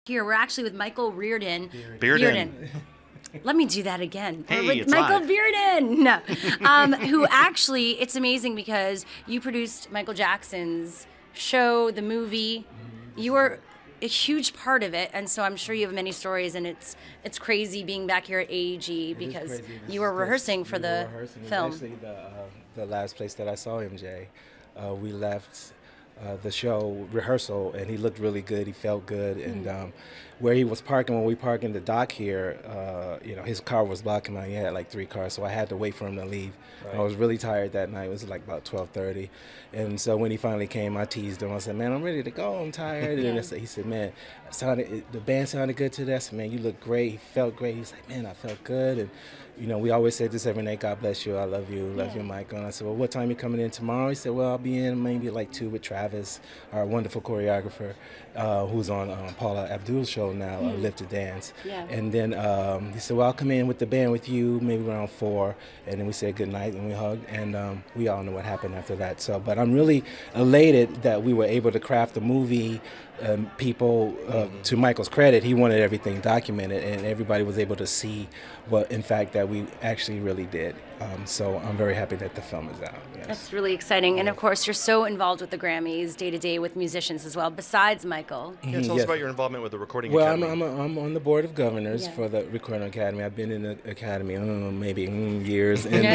Here, we're actually with Michael Bearden. Bearden. Let me do that again. Hey, with it's Michael live. Bearden. No. Who actually, it's amazing because you produced Michael Jackson's show, the movie. You were a huge part of it, and so I'm sure you have many stories, and it's crazy being back here at AEG because you were rehearsing for the film. Actually, the last place that I saw MJ, we left the show rehearsal, and he looked really good. He felt good, and where he was parking, when we parked in the dock here, you know, his car was blocking me. He had like 3 cars, so I had to wait for him to leave. Right. I was really tired that night. It was like about 12:30, and so when he finally came, I teased him. I said, "Man, I'm ready to go. I'm tired." And he said, "Man, the band sounded good today." I said, "Man, you look great." He felt great. He's like, "Man, I felt good." And you know, we always say this every night, "God bless you, I love you, love you, Michael." And I said, "Well, what time are you coming in tomorrow?" He said, "Well, I'll be in maybe like 2 with Travis, our wonderful choreographer, who's on Paula Abdul's show now, Live to Dance." Yeah. And then he said, "Well, I'll come in with the band with you, maybe around 4. And then we said good night and we hugged, and we all know what happened after that. So, but I'm really elated that we were able to craft a movie. People, to Michael's credit, he wanted everything documented, and everybody was able to see what, in fact, that we actually really did. So I'm very happy that the film is out. Yes. That's really exciting. And of course, you're so involved with the Grammys day to day with musicians as well, besides Michael. Yeah, tell us about your involvement with the Recording Academy. Well, I'm on the board of governors for the Recording Academy. I've been in the academy, I don't know, maybe years, and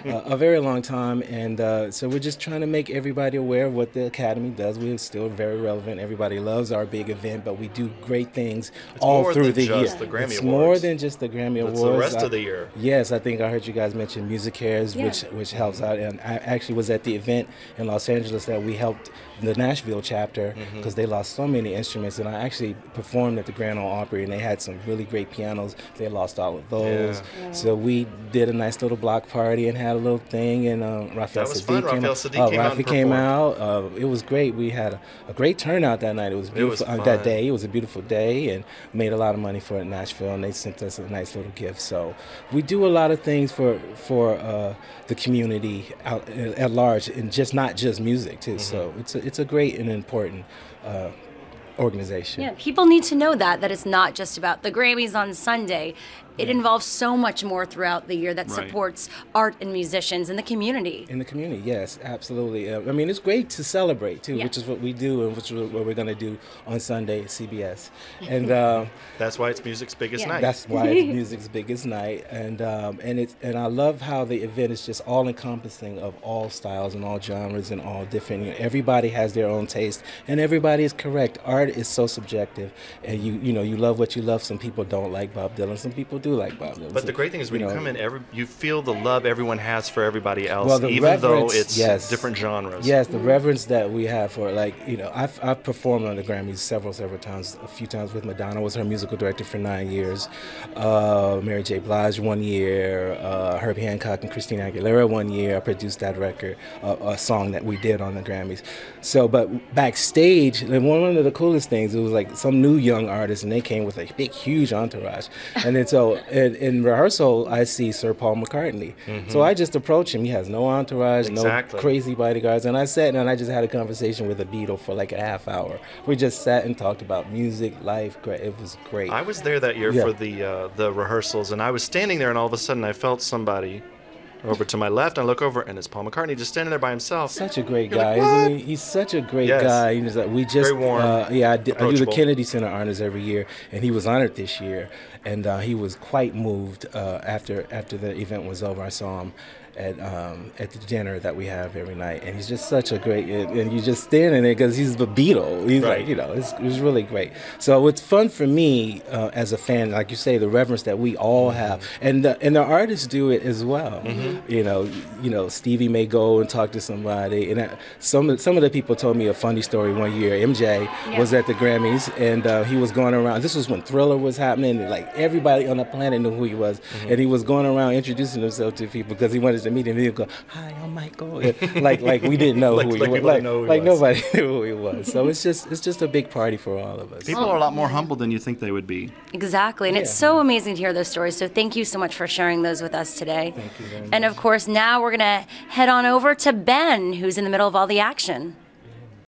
a very long time. And so we're just trying to make everybody aware of what the academy does. We're still very relevant. Everybody loves our big event, but we do great things all through the year. The Grammy it's Awards. more than just the Grammy Awards. It's the rest of the year. Yes, I think I heard you guys mention Music Cares, which helps out. And I actually was at the event in Los Angeles that we helped the Nashville chapter because they lost so many instruments. And I actually performed at the Grand Ole Opry, and they had some really great pianos. They lost all of those. Yeah. So we did a nice little block party and had a little thing. And Raphael Sadiq came out. It was great. We had a great turnout that night. It was beautiful. That day, it was a beautiful day, and made a lot of money for it in Nashville. And they sent us a nice little gift. So we do a lot of things for the community out at large, and not just music too. So it's a great and important organization. Yeah, people need to know that it's not just about the Grammys on Sunday. It involves so much more throughout the year that supports art and musicians and the community. In the community, yes, absolutely. I mean, it's great to celebrate too, which is what we do, and which is what we're going to do on Sunday at CBS. And that's why it's music's biggest night. That's why it's music's biggest night, and I love how the event is just all encompassing of all styles and all genres and all different. You know, everybody has their own taste, and everybody is correct. Art is so subjective, and you know you love what you love. Some people don't like Bob Dylan. Some people do like Bob Dylan. But the great thing is when you come in, you feel the love everyone has for everybody else, even though it's different genres. Yes, the reverence that we have for, like, you know, I've performed on the Grammys several times. A few times with Madonna. Was her musical director for 9 years. Mary J. Blige 1 year. Herbie Hancock and Christina Aguilera 1 year. I produced that record, a song that we did on the Grammys. So, but backstage, one of the coolest things, it was like some new young artists, and they came with a big, huge entourage, and then so. In rehearsal, I see Sir Paul McCartney. So I just approach him. He has no entourage, no crazy bodyguards. And I sat and I just had a conversation with a Beatle for like a half hour. We just sat and talked about music, life. It was great. I was there that year for the rehearsals, and I was standing there, and all of a sudden I felt somebody over to my left. I look over, and it's Paul McCartney just standing there by himself. Such a great guy, isn't he? He's such a great guy. He's like, very warm. I do the Kennedy Center Honors every year, and he was honored this year, and he was quite moved after the event was over. I saw him at the dinner that we have every night, and he's just such a great, and you just standing there because he's the Beatle. He's like, you know, it was really great. So it's fun for me as a fan, like you say, the reverence that we all have, and the artists do it as well. You know, Stevie may go and talk to somebody, and some of the people told me a funny story one year. MJ was at the Grammys, and he was going around. This was when Thriller was happening, and like everybody on the planet knew who he was, and he was going around introducing himself to people because he wanted to meet him. He'd go, "Hi, I'm Michael," like we didn't know who he was. Like nobody knew who he was. So it's just a big party for all of us. People are a lot more humble than you think they would be. Exactly, and it's so amazing to hear those stories. So thank you so much for sharing those with us today. Thank you very much. And of course, now we're gonna head on over to Ben, who's in the middle of all the action.